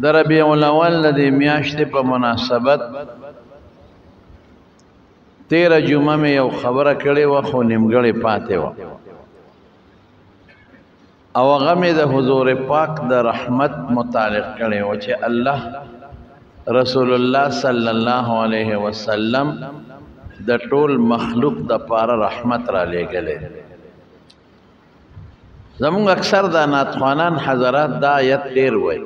د ربیع الاول د دې میاشتې په مناسبت 13 جمعه مې یو خبره کړې وه خو نیمګړې پاتې وه او هغه مې د حضور پاک د رحمت متعلق کړې وه چې الله رسول الله صلی الله علیه وسلم د ټول مخلوق د پاره رحمت را لېږلی زمونږ اکثر د نعتخوانان حضرات دا آیت ډېر وایي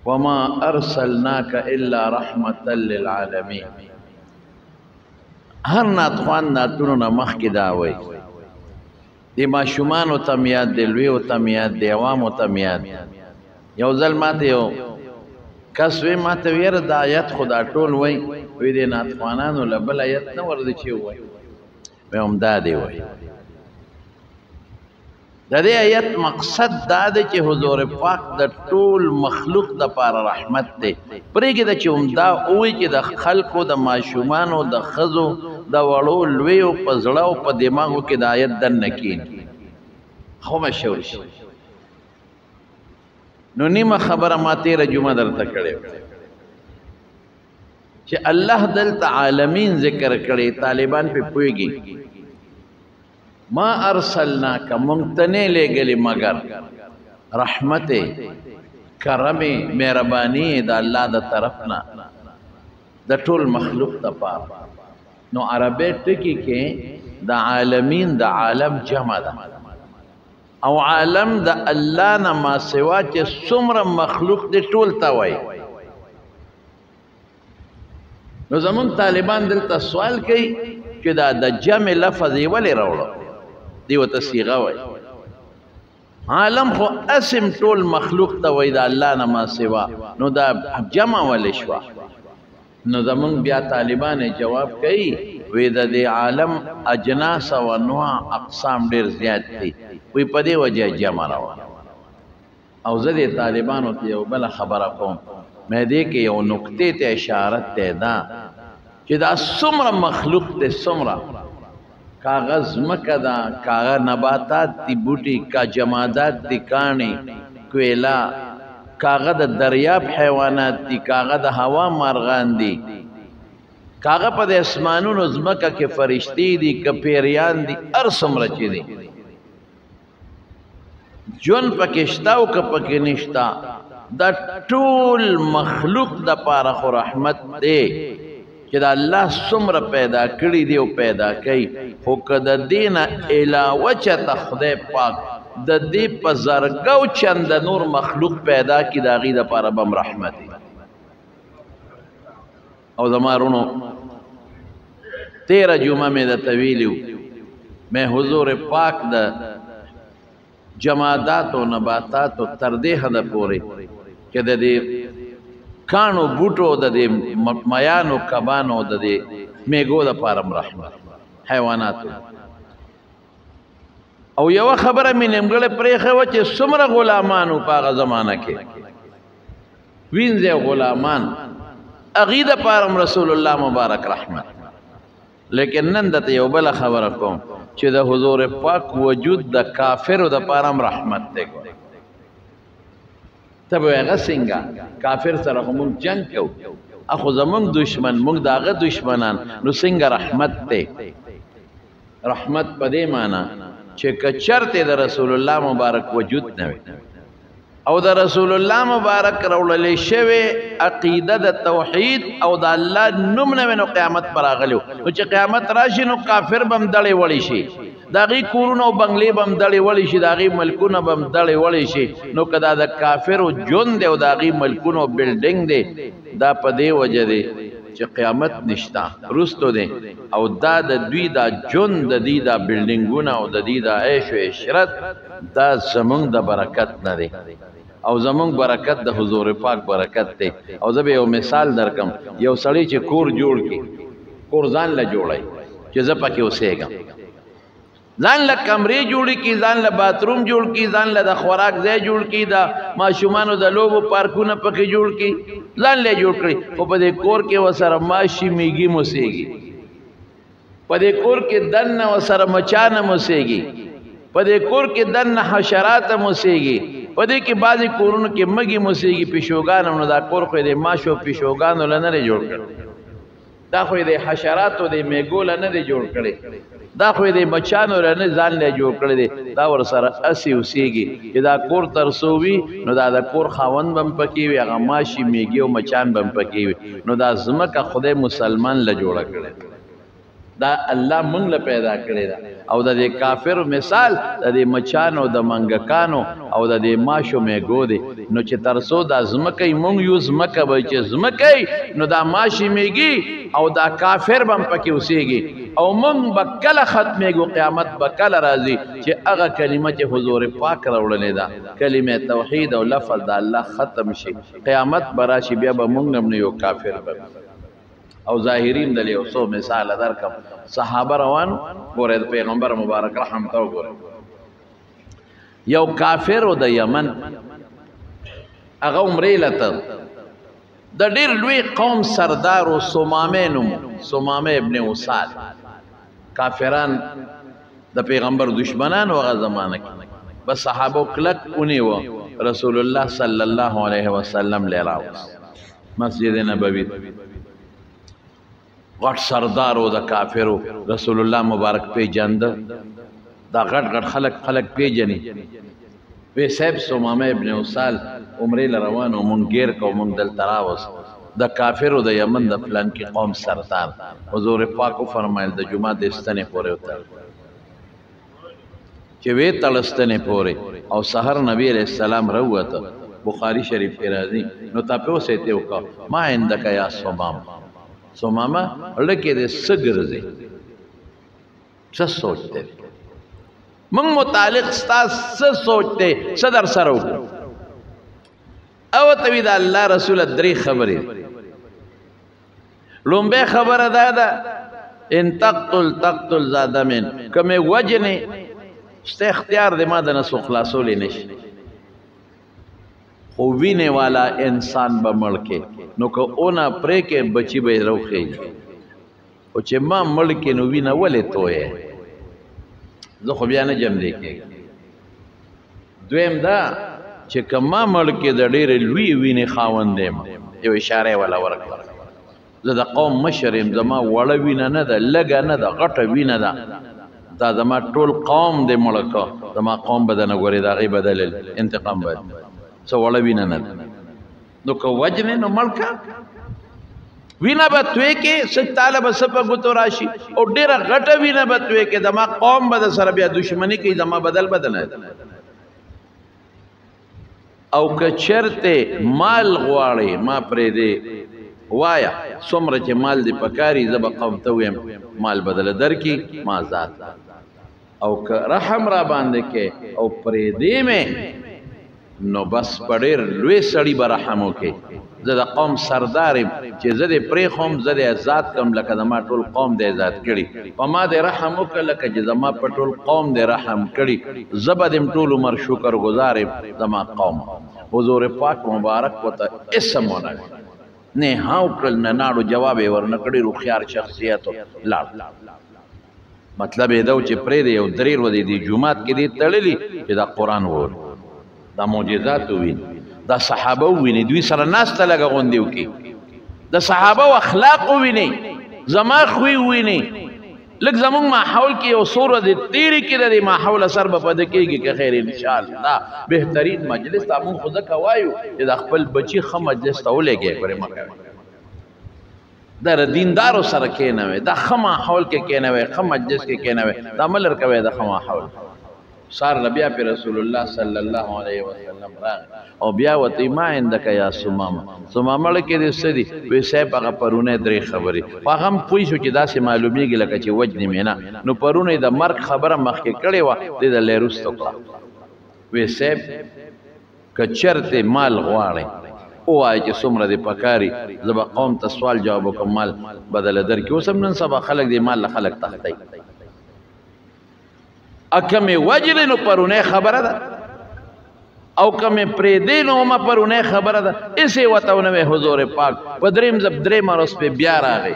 وما ارسلناک الا رحمتا للعالمین هر نعتخوان نعتونو نه مخکې دا وایي د ماشومانو ته م یاد دی لویو ته م یاد دی عوامو ته م یاد یو ځل ماته یو کس وی ماته ویره دا آیت خو دا ټول وایي وی د نعتخوانانو له بل آیت نه ورده چې وایي وی همدا دی وایي د دې آیت مقصد دا دی چې حضور پاک د ټول مخلوق د پاره رحمت دی پرېږده چې همدا ووایي چې د خلکو د ماشومانو د ښځو د وړو لویو په زړه او په دماغو کې د آیت دننه کېږي خو مشهور شي نو نیمه خبره ما 13 جمعه درته کړې چې الله دلته عالمین ذکر کړي طالبان په پوهېږي ما ارسلناک ممتنع لګلی مگر رحمت کرم مهربانی د الله د طرفنا د ټول مخلوق ته پاره نو عربی ټکی کې د عالمین د عالم جمع ده او عالم د الله نه ما سوا چې څومره مخلوق دی ټول ته وایي نو زمونږ طالبان دلته سوال کوي چې دا د جمع لفظ یې ولې راوړو دی ورته صیغه وایي عالم خو اسم ټول مخلوق ته وایي د الله نه ما سوا نو دا جمع ولې شوه نو زمونږ بیا طالبان جواب کوي وی د دې عالم اجناس او انواع اقسام ډېر زیات دي وی په دې وجه جمع راوړه او زه د طالبانو ته یو بله خبره کوم مې دې کې یو نقطې ته اشاره دی دا چې دا څومره مخلوق دی څومره کاغذ مکه ده کاغذ نباتات دي بوټي کا جمادات دي کاڼي کویلا کاغذ د دریاب حیوانات دي کاغذ د هوا مارغان دي کاغذ په د اسمانونو ځمکه کې فرشتي دي کپیریان دي هر څومره چې دي جون پکې شته او که پکې نشته د ټول مخلوق د پاره خو رحمت دی چې د الله څومره پیدا کړي دی او پیدا کوي خو که د دې نه علاوه چېرته خدای پاک د دې په زرګو چنده نور مخلوق پیدا کړي د هغې دپاره به هم رحمت او زما رونو 13 جمعه مې درته ویلي مې حضور پاک د جماداتو نباتاتو تر دې حده پورې چې د دې کانو بوټو د دې میانو کبانو د دې میګو دپاره هم رحمت حیواناتو او یوه خبره مې نیمګړې پرېښې وه چې څومره غلامانو په هغه زمانه کې وینځې غلامان هغې دپاره هم رسول الله مبارک رحمت لیکن نن درته یو بله خبره کوم چې د حضور پاک وجود د کافرو دپاره هم رحمت دی ته به هغه څنګه کافر سره خو مونږ جنګ کوو اخو زمونږ دشمن مونږ د هغه دشمنان نو څنګه رحمت دی رحمت په دې معنا چې که چرته د رسول الله مبارک وجود نه وي او د رسول الله مبارک راوړلې شوې عقیده د توحید او د الله نوم نه نو قیامت پر راغلو نو چې قیامت راشي نو کافر بم دړې وړي شي داغي کورونو او بنگلې بم دړې وړي شي داغي ملکونه بم دړې وړي شي نو کدا د کافرو جون دی او داغي ملکونو بلډینګ دی دا په دې وجه دی چې قیامت نشتا رستو دی او دا د دوی دا جون د دې دا بلډینګونه او د دې دا عيش او عشرت دا زمونږ د برکت نه دی او زمونږ برکت د حضور پاک برکت دی او زه به یو مثال درکم یو سړی چې کور جوړ کی کور ځان له جوړای چې زه پکې اوسېږم ځان له کمرې جوړ کی ځان له باتروم جوړ کی ځان له د خوراک ځای جوړ کی د ماشومانو د لوبو پارکونه پکې جوړ کی ځان له جوړ کړي او په دې کور کې وسره ماشي میږي موسیږي په دې کور کې دنه وسره مچانه موسیږي په دې کور کې دنه حشرات موسیږي په دې کې بعضې کورونو کې مږي موسیږي پیشوګان هم نو دا کور خو یې د ماشو پیشوګانو له نه دی جوړ کړی دا خو یې د حشراتو د میږو له نه دی جوړ کړی دا خو یې د مچانو له نه ځان له جوړ کړی دی دا ورسره اسې اوسېږي چې دا کور تر څو وي نو دا د کور خاوند به هم پکې وي هغه ماشي میږي او مچان به هم پکې وي نو دا ځمکه خدای مسلمان له جوړه کړې دا الله مونږ له پیدا کړې ده او د دې کافر مثال د دې مچانو د منګکانو او د دې ماشو میږو دی نو چې تر څو دا ځمکه مونږ یو ځمکه به چې ځمکه نو دا ماشي میږي او دا کافر به هم پکې اوسېږي او مونږ به کله ختمېږو قیامت به کله راځي چې هغه کلمه چې حضور پاک راوړلې ده کلمه توحید او لفظ د الله ختم شي قیامت به راشي بیا به مونږ هم نه یو کافر به او ظاهرین د یو څو مثال درکم صحابه روانو ګوره د پیغمبر مبارک رحم ته وګوره یو کافر د یمن هغه عمرې لته د ډېر لوی قوم سردار او سمامه نوم سمامه ابن وصال کافران د پیغمبر دشمنان هغه زمانه کې بس صحابه کلک ونیو رسول الله صلی الله علیه وسلم لراوس مسجد نبوی غټ سردارو د کافرو رسول الله مبارک پیجند دا غټ خلق پیجنی وی صاحب سمامه ابن وصال عمرې روانو مونږ غیر کو مونږ دل تراوس د کافرو د یمن د پلان کې قوم سردار حضور پاک فرمایل د جمعه د استنه پورې وته چې وی تلستنه پورې او سحر نبی علیہ السلام روته بخاری شریف کې راځي نو تاسو ته وکړه ما عندك یا سمامه لکه دې سګرځي څه سوچته من متعلق ستاس څه سوچته څه در سره وکړو او توی دا الله رسول درې خبرې لومبه خبره ده ان تقتل زادمن کمه وجنه است اختیار دې ما د نسو خلاصول نشي خو وینه والا انسان به مړکه نو که اونا پرې کې بچي به روخي او چې ما مړکه نو وینه ولې توې زه خو بیا نه جمع دی کې دویم دا چې کما مړکه د ډېر لوی وینه خاوند دی یو اشاره ولا ورکړه زه د قوم مشرم زما وړه وینه نه ده لګه نه ده غټه وینه ده دا زما ټول قوم دې مړکه زما قوم بدن غوري دا غي بدل انتقام باید سو وړه وینه نه نو کو وجنه نو مړکا وینه بتوي کې ست طالب سپ غتو راشي او ډیره غټه وینه بتوي کې دما قوم بد سره بیا دشمنی کې دما بدل او که چرته مال غواړي ما پرې دی وایا څومره چې مال دی پکاري زب قوم ته ويم مال بدل درکې ما ذات او که رحم را باندې کې او پرې دی مې نو بس پډیر لوی سړی برحمو کې زه د قوم سردار چې زه د پرې خوم زه د آزاد کم لکه زما ټول قوم د آزاد کړي په ما د رحم وکړه لکه چې زما په ټول قوم د رحم کړي زه به د ټول عمر شکر گزار زما قوم حضور پاک مبارک وته اسم ونه نه هاو کړل نه ناړو جواب ورنه کړي روخيار شخصیت لاړ مطلب دا چې پرې دی یو درې ورځې دی جمعات کې دی تړلې چې دا قران وور دا معجزات وین دا صحابه ویني دوی سره ناس ته لګ غوندیو کې د صحابه او اخلاق ویني زما خوې ویني لکه زمون ماحول کې یو سوره د تیری کې د ماحول اثر به پد کېږي که خیر ان شاء الله بهترین مجلس تاسو خو ځکه وایو چې د خپل بچي خه مجلس ته ولګي پرې مکه در دیندارو سره کې نه وي دا خه ماحول کې نه وي خه مجلس کې نه وي دا عمل کوي د خه ماحول سار نبی په رسول الله صلی الله علیه وسلم راغ او بیا وتی ما عندك یا سمامه لکه دې سدي وې صاحب هغه پرونه درې خبرې هغه پوي شو چې داسې معلومیږي لکه چې وجنی مینا نو پرونه د مرګ خبره مخکې کړي و د لیروستو وې صاحب کچرته مال غواړي او آی چې څومره دې پکاري زب قوم ته سوال جواب وکم مال بدل درکې اوسم نن سبا خلک دې مال خلک تختی اکمه وجل نو پرونه خبره ده او کمه پرې نو ما پرونه خبره ده ایسه وتاونه حضور پاک پدریم زب درې مروس په بیا راغی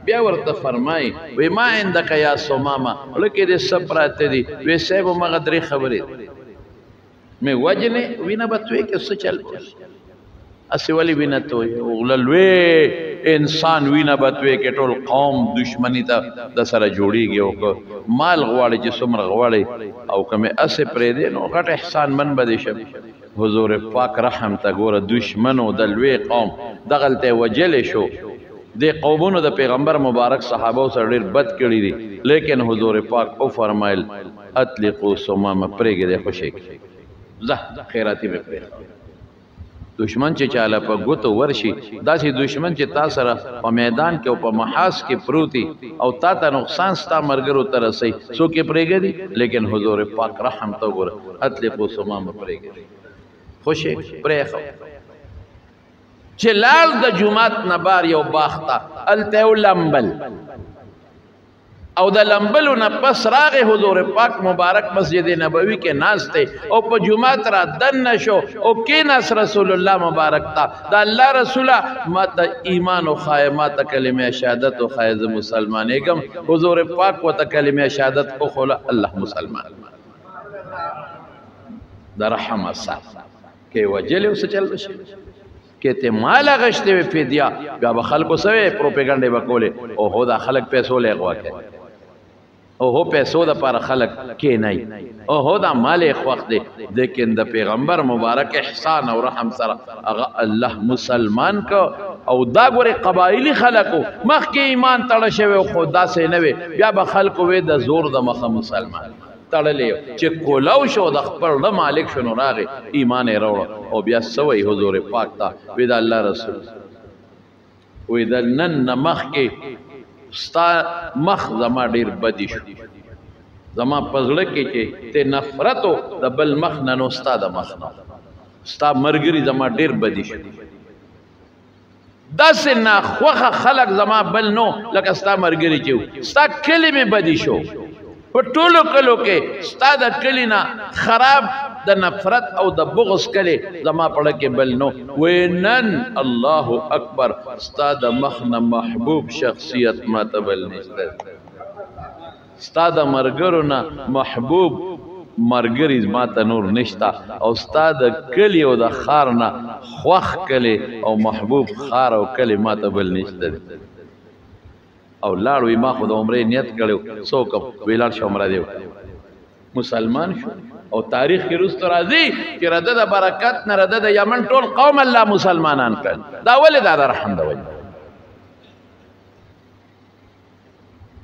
بیا ورته فرمای وې ما عندك یا سمامه لکه دې سپراته دي وې سبب مغه درې خبره مې وجنې وینه به توی کې څه چل اسې ولې وینه توی لوی انسان وینه به توی کې ټول قوم دشمني ته د سره جوړېږي او مال غواړي چې څومره غواړي او که مې اسې پرېږدې نو غټ احسان من به دې شم حضور پاک رحم ته ګوره دشمنو د لوی قوم دغلته وجلې شو دې قومونو د پیغمبر مبارک صحابه سره ډېر بد کړي دي لیکن حضور پاک او فرمایل اطلقوا سمام پرېږدې خوشې زه خیراتي مې پرېږدم دشمن چې چاله په ګوتو ورشي داسې دشمن چې تا سره په میدان کې او په محاذ کې پروتي او تا ته نقصان ستا ملګرو ته رسوي څوک یې پرېږدي لیکن حضور پاک رحم ته وګوره اطلقوا سمام پرېږدي خوشې پرېښو چې لاړ د جومات نه بار یو باغ ته هلته یو لمبل او د لمبلو نه پس راغې حضور پاک مبارک مسجد نبوي کې ناست دی او په جومات را دننه شو او کېناست رسول الله مبارک ته د الله رسوله ما ته ایمان وښایه ما ته کلمه شهادت وښایه زه مسلمانېږم حضور پاک ورته کلمه شهادت وښوله الله مسلمان د رحم اثر کې وجلې اوس چل بشي کې ته مال غشتې وې فدیه بیا به خلکو سوې پروپیګنډې به کولې او هو دا خلک پیسو له غوا کوي او هو پیسو د پر خلق کې نه او هو دا مال خوښ دی لیکن د پیغمبر مبارک احسان او رحم سره هغه الله مسلمان کو او دا ګوري قبایلی خلکو مخکې ایمان تړه شوی او خدا سي نه وي بیا به خلکو وې د زور د مخه مسلمان تړلې چې کولاو شو د خپل د مالک شنو راغی ایمان یې راوړ او بیا سوی حضور پاک ته وې د الله رسول وې د نن مخ کې ستا مخ زما ډیر بدی شو زما پزړه کې چې ته نفرتو د بل مخ نه نو ستا د مخ نه ستا مرګري زما ډیر بدی شو داسې ناخوښه خلک زما بل نو لکه ستا مرګري چې ستا کلي مې بدی شو په ټولو کلو کې ستا د کلي نه خراب د نفرت او د بغض کلی زما پړه کې بل نو وینن الله اکبر ستا د مخ نه محبوب شخصیت ما ته بل نشته ستا د مرګرو نه محبوب مرګري ما ته نور نشته او ستا د کلی او د خار نه خوښ کلی او محبوب خار او کلی ما ته بل نشته او لاړ وي ما خو د عمرې نیت کړو څوک وی لاړ شو عمره دی مسلمان شو او تاریخ کې رست راځي چې رده د برکت نه رده د یمن ټول قوم الله مسلمانان کړ دا ولې دا رحم دی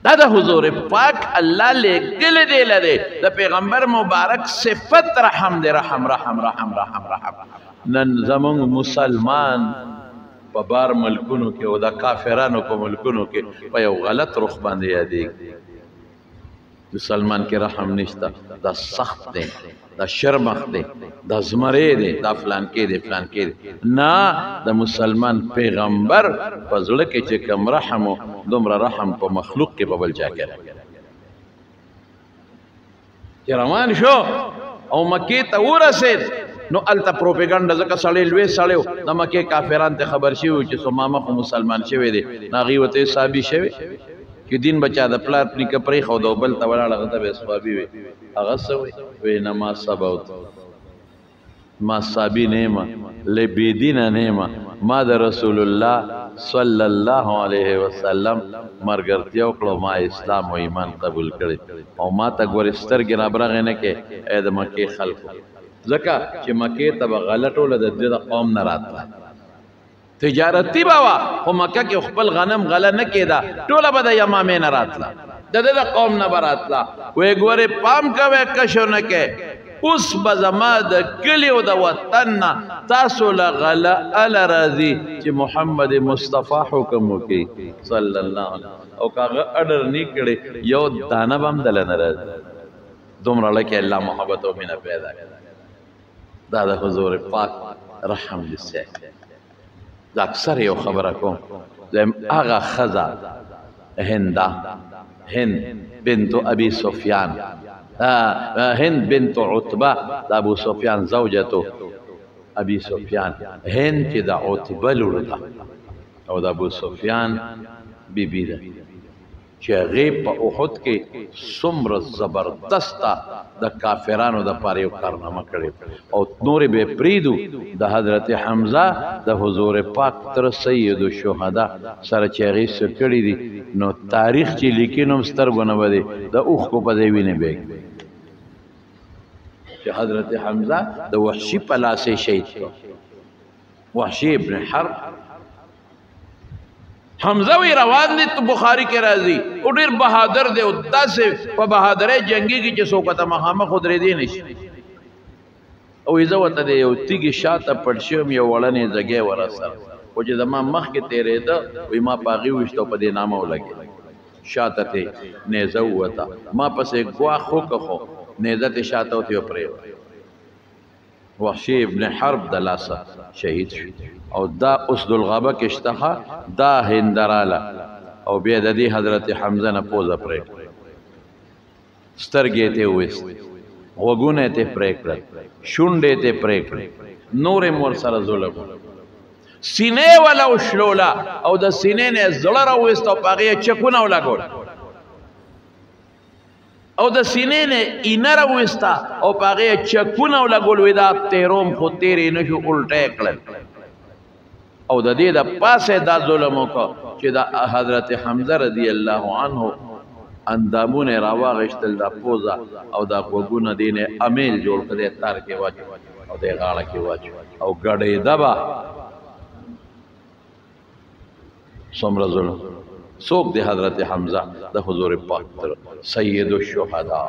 دا د حضور پاک الله لګل دی لده د پیغمبر مبارک صفت رحم دی رحم رحم رحم رحم رحم نن زمون مسلمان په بار ملکونو کې او د کافرانو په ملکونو کې په یو غلط رخ باندې یادېږي مسلمان کې رحم نشته دا سخت دی دا شرمخ دی دا زمری دی دا فلان کې دی فلان کې دی نه د مسلمان پیغمبر په زړه کې چې کوم رحم و دومره رحم په مخلوق کې په بل چا کې چې روان شو او مکې ته ورسېد نو الته پروپاګاندا ځکه سړی لوی سړی و د مکې کافران ته خبر شوي چې څومامه خو مسلمان شوی دی نو هغې ورته صحابي شوی چې دین بچا د پلار نیکه پرېښود او بل ته ولاړ هغه ته به یې صحابي وي هغه څه وی نه ما صبوت ما صحابي نه یم له بېدینه نه یم ما د رسول الله صلی الله علیه وسلم مرګرتیا وکړو ما اسلام او ایمان قبول کړی او ما ته ګورې سترګې رابرغې نه کې ای د مکې خلکو ځکه چې مکې ته به غلټوله د دې د قوم نه راتله تجارتي به وه خو مکه کې خپل غنم غله نه کېده ټوله به د یمامې نه راتله د دې د قوم نه به راتله وی ګورې پام کوئ کشو نه کې اوس به زما د کلي او د وطن نه تاسو له غله اله راځي چې محمد مصطفی حکم وکړي صلی الله علیه او که هغه اډر نه کړي یو دانه به هم دله نه راځي دومره لکه الله محبت او مینه پیدا کړي دا د حضور پاک رحم دې زه اکثر یو خبره کوم هغه ښځه هنده هند بنت ابي سفیان هند بنت عتبه د ابو سفیان زوجته ابي سفیان هند چې د عتبه لور ده او د ابو سفیان بیبي ده چې هغې په احد کې څومره زبردسته د کافرانو دپاره یو کارنامه کړې او نورې به یې پرېږدو د حضرت حمزه د حضور پاک تر سید الشهدا سره چې هغې څه کړي دي نو تاریخ چې لیکي نو هم سترګو نه به دی د اوښکو په ځای وینې به چې حضرت حمزه د وحشي په لاس یې شهید کړ وحشي ابن حرب حمزه وی روان دي تو بخاری کې راځي او ډیر بهادر دی او داسې په بهادرۍ جنگي کې چې څوک ته مخامخ ودرېدی نشي او یې ورته دی یو تیږې شاته پټ شوم یو وړنې ځګی ورسره خو چې زما مخکې تېرېده وایي ما په هغې وویشته او په دې نامه ولګېد شاته تې نیزه ووته ما پسې ګواښ وکړه خو نیزه تې شاته وتې وپرېوته وحشي ابن حرب د لاسه شهید شو او دا اسد الغابه کې اشتخه دا هندراله او بیا د دې حضرت حمزه نه پوزه پرې سترګې ته وېست غوږونه ته پرې کړل شونډې ته پرې کړل نورې مور سره ظلم سینې ولا وشلولا او د سینې نه زړه راوېست او پاغې چکونه ولګول او د سینې نه اینه راوېسته او په هغې یې چکونه ولګول وې دا تېروم خو تېرې نه شو الټه یې کړل او د دې د پاسه دا ظلم وکړه چې د حضرت حمزه رضی الله عنه اندامونه یې راواغېشتل دا پوزه او دا غوږونه دې نه امیل جوړ کړی تار کې واچو او دې غاړه کې واچو او ګډېده به څومره ظلم څوک دی حضرت حمزه د حضور پاک تر سید الشهدا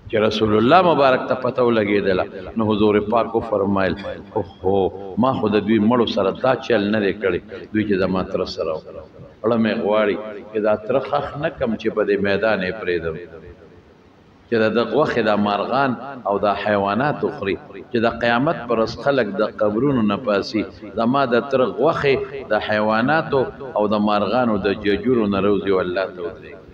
چې رسول الله مبارک ته پته ولګېدله نو حضور پاک فرمایل اوهو ما خو د دوی مړو سره دا چل نه دی کړی دوی چې زما تره سره اړه مې غواړي چې دا تره خښ نه کم چې په دې میدان یې پرېږدم چې د غوښې دا مارغان او دا حیوانات وخوري چې د قیامت پر ورځ خلک د قبرونو نه پاسي زما د تره غوښې د حیواناتو او د مارغانو د ججورو نه روزي والله ته ودرېږي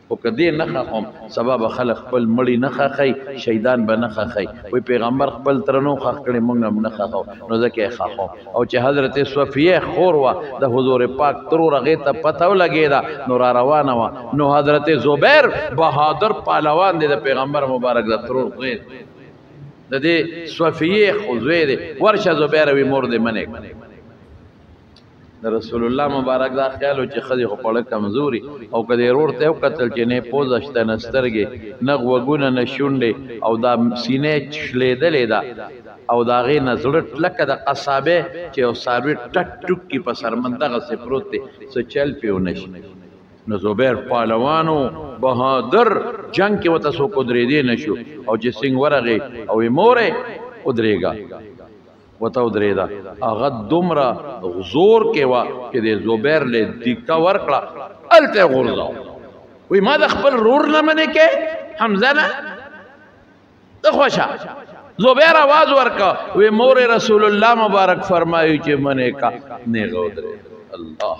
خو که دې نه خښوم سبا به خلک خپل مړي نه خښئ شهیدان به نه خښئ وایي پیغمبر خپل تره نو خښ کړی موږ هم نه خښو نو ځکه یې خښوم او چې حضرت صفیه خور وه د حضور پاک ترور هغې ته پته ولګېده نو را روانه وه نو حضرت زبیر بهادر پهلوان دی د پیغمبر مبارک د ترور زوی د دې صفیه خو زوی دی ورشه زبیر وي مور دې منې د رسول الله مبارک دا خیال و چې ښځې خو پړه کمزوري او که دې ورور ته یې وکتل چې نه یې پوزه شته نه سترګې نه غوږونه نه شونډې او دا سینې شلېدلې ده او د هغې نه زړه لکه د قصابې چې یو څاروي ټک ټوک کي په سرمن دغسې پروت دی څه چل پې ونه شي نو زبیر پهلوانو بهادر جنګ کې ورته څوک ودرېدی نه شو او چې سنګ ورغې او یې مورې ودرېږه وته ودرېده هغه دومره زور کې وه چې د زبیر له دیکه ورکړه هلته یې غورځاو وایي ما د خپل رور نه منې کې حمزه نه ته خوښه زبیر آواز ورکړه وایي مور رسول الله مبارک فرمایي چې منې کا نیغه ودرېده الله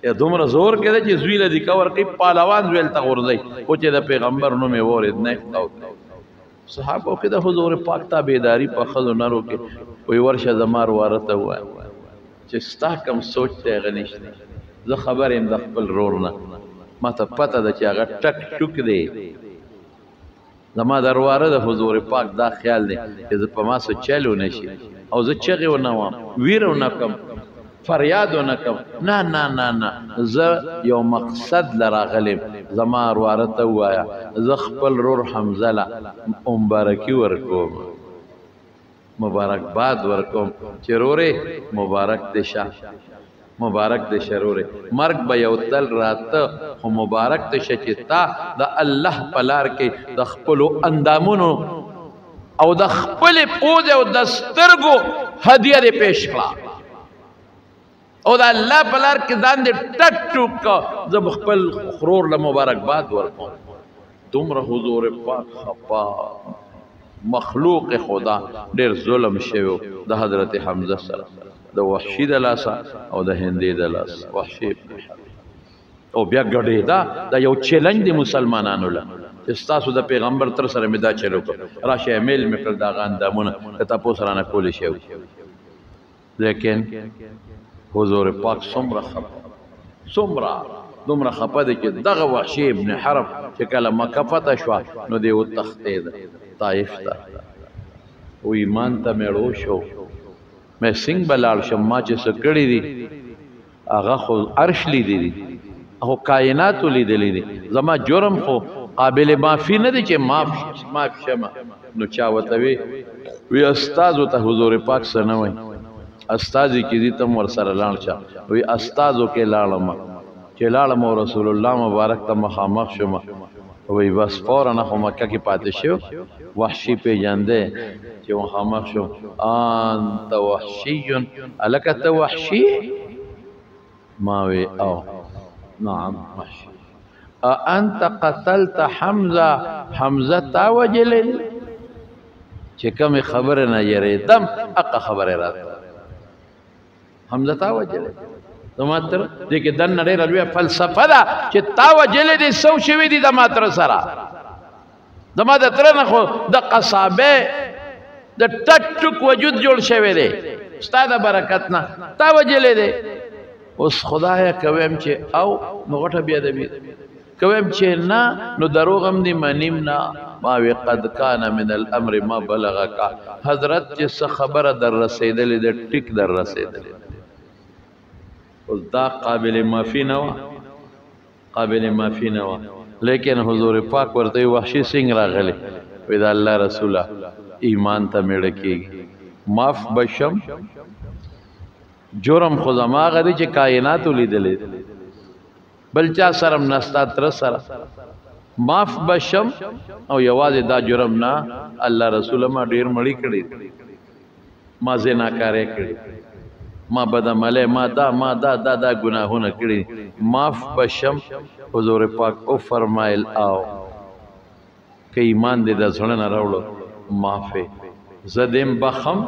یا دومره زور کې ده چې زوی له دیکه ورکړي پهلوان زوی هلته غورځوي خو چې د پیغمبر نوم یې واورېد نه صحابو کې د حضور پاک تابعداري په ښځو نرو کې وایي ورشه زما ورواره ته ووایم چې ستا کوم سوچ دی هغه نشته زه خبر یم د خپل رور نه ما ته پته ده چې هغه ټک ټوک دی زما د ورواره د حضور پاک دا خیال دی چې زه په ما څه چل ونه شي او زه چغې ونه وم ویره ونه کړم فریاد ونه کړم نه نه نه نه زه یو مقصد له راغلم زما ورواره ته ووایه زه خپل رور حمزه له مبارکي ورکوم مبارکباد ورکوم چې رورې مبارک دې شه مبارک دې شه رورې مرګ به یو تل راته خو مبارک دې شه چې تا د الله په لار کې د خپلو اندامونو او د خپلې پوزې او د سترګو هدیه دې پیش کړه او د الله په لار کې ځان دې ټک ټوک کړه زه به خپل خرور له مبارکباد ورکوم دومره حضور پاک خفا مخلوق خدا ډېر ظلم شوی د حضرت حمزه سره د وحشي د لاسه او د هندي د لاسه وحشي او بیا ګډېدا دا یو چیلنج دی مسلمانانو له چې ستاسو د پیغمبر تر سره مې دا چل وکړ راشه میل مې کړل دا هغه اندامونه که تپوس رانه کولی شي لیکن حضور پاک څومره خفه څومره دومره خپه دی چې دغه وحشي ابن حرب چې کله مکه فتح شوه نو دی وتښتېده طایف ته و ایمان ته مېړو شو مې څنګه به لاړ شم ما چې څه کړي دي هغه خو عرش لیدلی دي خو کائناتو لیدلی دي زما جرم خو قابل معافي نه دی چې معاف شمه نو چا ورته وی استازو ته حضور پاک څه نه وایي استازي چې دي تم ورسره لاړ شه وی استازو کې لاړم چې لاړم رسول الله مبارک ته مخامخ شوم وی بس فورا خو مکه کې پاتې شو وحشي پیژندې چې مخامخ شو انت وحشي الک ته وحشي ما وی او نعم وحشي انت قتلت حمزه تا وجلل چې کوم خبره نه یریدم اقا خبره راته حمزه تا وجلل نو ماتر دې کې دن نړۍ رلوي فلسفه ده چې تا وجلې دې سو شوي دي د ماتر سره د ما د تر نه خو د قصابه د ټټک وجود جوړ شوی دی استاد برکت نه تا وجلې دې اوس خدای کوم چې او نو غټه بیا دې کوم چې نه نو دروغ هم دې منیم نه ما وی قد کان من الامر ما بلغک حضرت چې خبره در رسیدلې د ټیک در رسیدلې اوس دا قابل معافی نه و لیکن حضور پاک ورته وحشي څنګه راغلی وی دا الله رسوله ایمان ته میړه کېږي معاف بشم جرم خو زما غدي چې کائنات لیدلې بل چا سره نستا تر سره معاف بشم او یوازې دا جرم نه الله رسول ما ډیر مړی کړی ما زناکارې کړی ما بدعمله ما دا گناهونه کړی معاف بشم حضور پاک او فرمایل او که ایمان دې د زړه نه راوړو معافه زدم بخم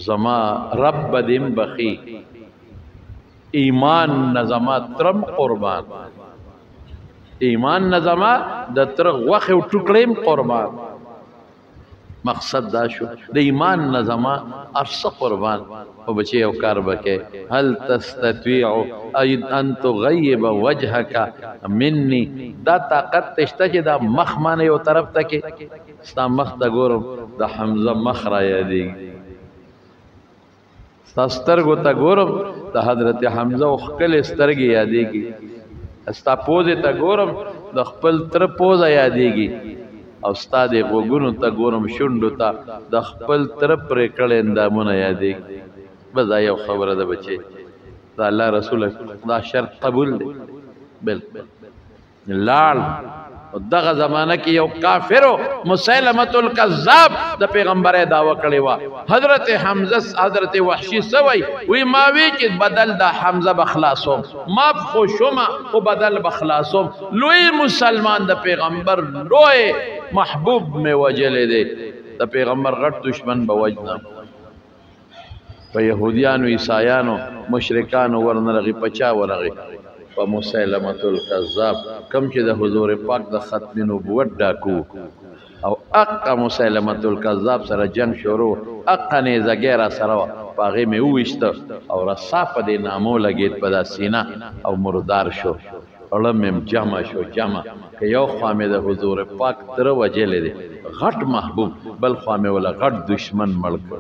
زما رب دم بخی ایمان نظما ترم قربان ایمان نظما د تر غوخه او ټوکړیم قربان مقصد دا شو د ایمان نظما ارس قربان او بچي او کار بکې هل تستطيع ان تغيب وجهك مني دا طاقت تشته چې دا مخ مانه یو طرف ته کې ستا مخ ته ګورم د حمزه مخ را یادېږي ستا سترګو ته ګورم د حضرت حمزه او خپل سترګې یادېږي ستا پوزې ته ګورم د خپل تر پوزه یادېږي او ستا د غوږونو ته ګورم شونډو ته د خپل تر پرې کړې اندامونه یادېږي بس دا یو خبره ده بچي دا الله رسول دا شرط قبول دی بالکل لاړ دغه زمانہ کې یو کافرو مسیلمۃ الکذاب د پیغمبره داوا کړی و حضرت حمزه حضرت وحشی سوی وی ما وی چې بدل د حمزه بخلاصوم ما خوشومه او بدل بخلاصوم لوی مسلمان د پیغمبر لوی محبوب می وجل دی د پیغمبر غټ دشمن بوجنا په يهوديانو عیسایانو مشرکانو ورنرغي پچا ورغي په مسیلمۃ الکذاب کم چې د حضور پاک د ختم نبوت ډاکو او اقا مسیلمۃ الکذاب سره جنگ شروع اقا نه زګیرا سره پاغه می وښت او رصا په دې نامو لګید په سینا او مردار شو علم جمع شو جمع که یو خامه د حضور پاک تر وجل دي غټ محبوب بل خامه ولا غټ دشمن ملک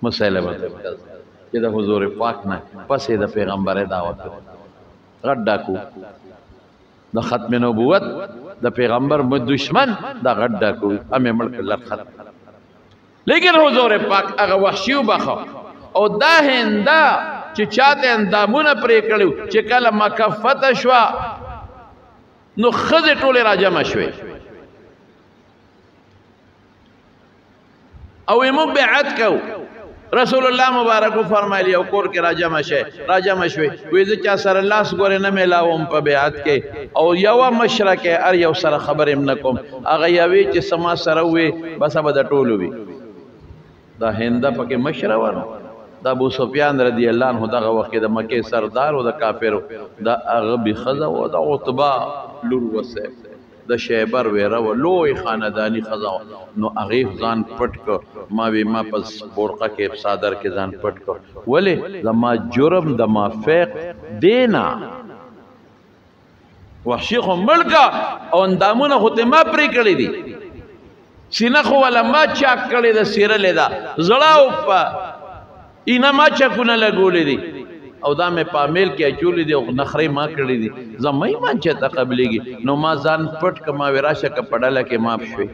مسیلمۃ الکذاب چې د حضور پاک نه پسې د پیغمبره دعوت غټ ډاکو د ختم نبوت د پیغمبر دشمن د غټ ډاکو امه ملک الله ختم لیکن حضور پاک هغه وحشي وبخو او دا هندا چې چاته اندامونه پرې کړو چې کله مکه فتح شو نو خزه ټوله راجمع شوې او موږ بیعت کو رسول الله مبارک فرمایلی او کور کې راجمع شوي وې چې چا سره لاس ګورې نه ملاوم په بیعت کې او یو مشرک ار یو سره خبرې منکم هغه یوي چې سما سره وې بس به د ټولو وي دا هنده پکې مشرونه دا ابو سفیان رضی الله عنه دغه وخت د مکه سردار او د کافرو دا هغه به خزه او د عتبہ لور وسه د شیبر ویره و لوی خاندانی خزا نو هغه ځان پټ کو ما پس بورقه کې صادر کې ځان پټ کو ولی زما جرم د مافق دینا وحشي خو مړ کا او اندامونه خو ته ما پرې کړی دي سینه خو ولا ما چاک کړی ده سیرلې ده زړه او اینا ما چاکونه لګولې دي او دا مې پامیل کې اچولې دي او نخرې ما کړې دي زمای ما چې ته قبلېږي نو ما ځان پټ کما وراشه ک پړاله کې ماپ شوي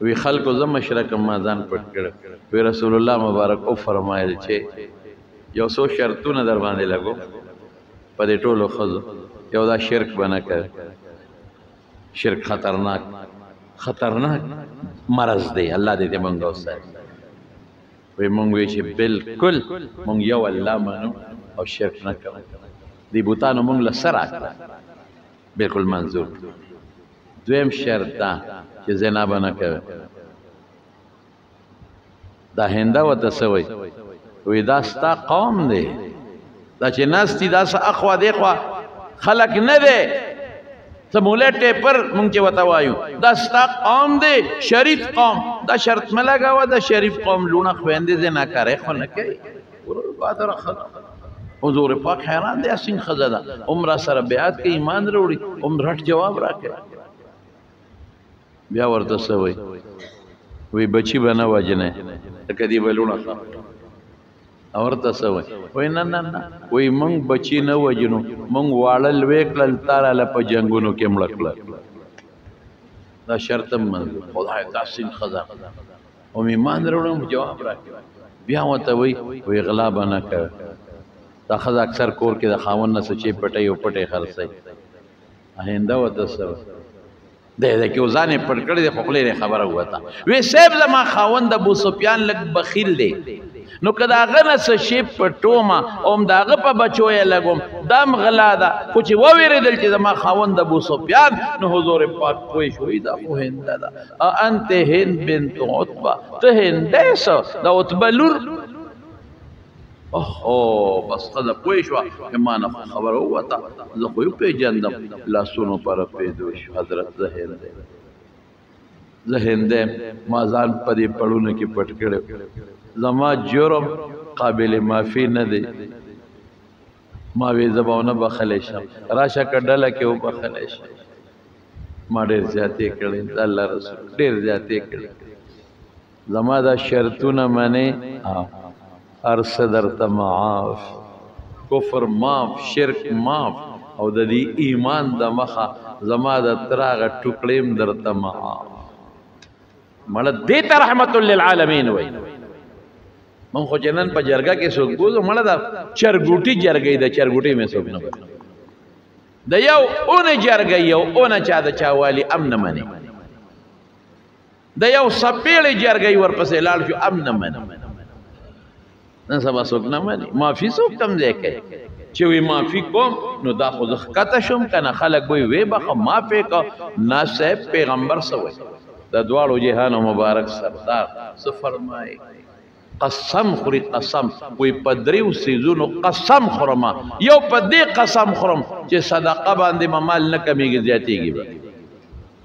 وی خلکو زم مشرک ما ځان پټ کړ وی رسول الله مبارک او فرمایل چې یو څو شرطونه در باندې لګو په دې ټولو خزو یو دا شرک بنه کړ شرک خطرناک مرض دی الله دې موږ اوسه وی مونږ وی چې بالکل مونږ یو الله مانو او شرک نه کوو دی بوتانو مونږ له سره بالکل منظور دویم شرط دا چې زنا به نه کوي دا هنده ورته څه وایي وی دا ستا قوم دی دا چې ناست دي دا څه اخوا دېخوا خلک نه دی څه مولی ټیپر مونږ چې ورته وایو دا ستا قوم دی شریف قوم دا شرط مه لګوه د شریف قوم لوڼه خویندې زناکارۍ خو نه کوي بادره ښځه حضور پاک حیران دی اسین ښځه ده عمره سره بیعت کوي ایمان راوړي رټ جواب راکوي بیا ورته څه وایي وی بچي به نه وجنې لکه دې به لوڼه ښه ورته څه وایي وایي نه نه نه وایي موږ بچي نه وجنو موږ واړه لوی کړل تاراله په جنګونو کې مړه کړل دا شرط هم منظور خدای داسې ښځه او مې ایمان راوړم جواب راکړي بیا ورته وایي غلا به نه کوه دا ښځه اکثر کور کې د خاوند نه څه چې پټۍ او پټۍ خرڅوي آینده ورته څه دی کې ځان یې پټ کړی دی خو خولې نه خبره ووته وی صاحب زما خاوند ابو سفیان لږ بخیل دی نو که د هغه نه څه شی پټومه او هم د هغه په بچو یې لګوم دا هم غلا ده خو چې ووېرېدل چې زما خاوند ابو سفیان نو حضور پاک پوه شوی دا خو هنده ده انت هند بنت عتبه ته هندی څه د عتبه لور اوه بس ښځه پوه شوه چې ما نه خبره ووته زه خو یې وپېژندم لاسونو پر پیدا شو حضرت زه هندی ما ځان په دې پړونو کې پټ کړی زما جرم قابل معافي نه دی ما وی زه به ونه بخلی شم راشه که ډله کې وبخلی شم ما ډېر زیاتې کړې د الله رسول ډېر زیاتې کړې زما دا شرطونه منې هر څه درته معاف کفر معاف شرک معاف او د دې ایمان د مخه زما د تراغه ټوکړې درته معاف مړه دې ته رحمت للعالمین وایي من خو چې نن په جرګه کې څوک بوزو مړه دا چرګوټي جرګې ده چرګوټي مې څوک نه کوي د یو اونه جرګې یو اونه چا د چا والی ام نه مني د یو سپېړې جرګې ورپسې لاړ شو ام نه مني نن سبا څوک نه مني معافي څوک کم ځای کوي چې وی معافي کوم نو دا خو زه ښکته شم که نه خلک وی بخه معافې که نه صاحب پیغمبر څه وایي د دواړو جهانو مبارک سردار څه فرمایي قسم خوري قسم وی په دریو سیزونو قسم خورم یو په دې قسم خورم چې صدقه باندې مال نه کمیږي زیاتېږي به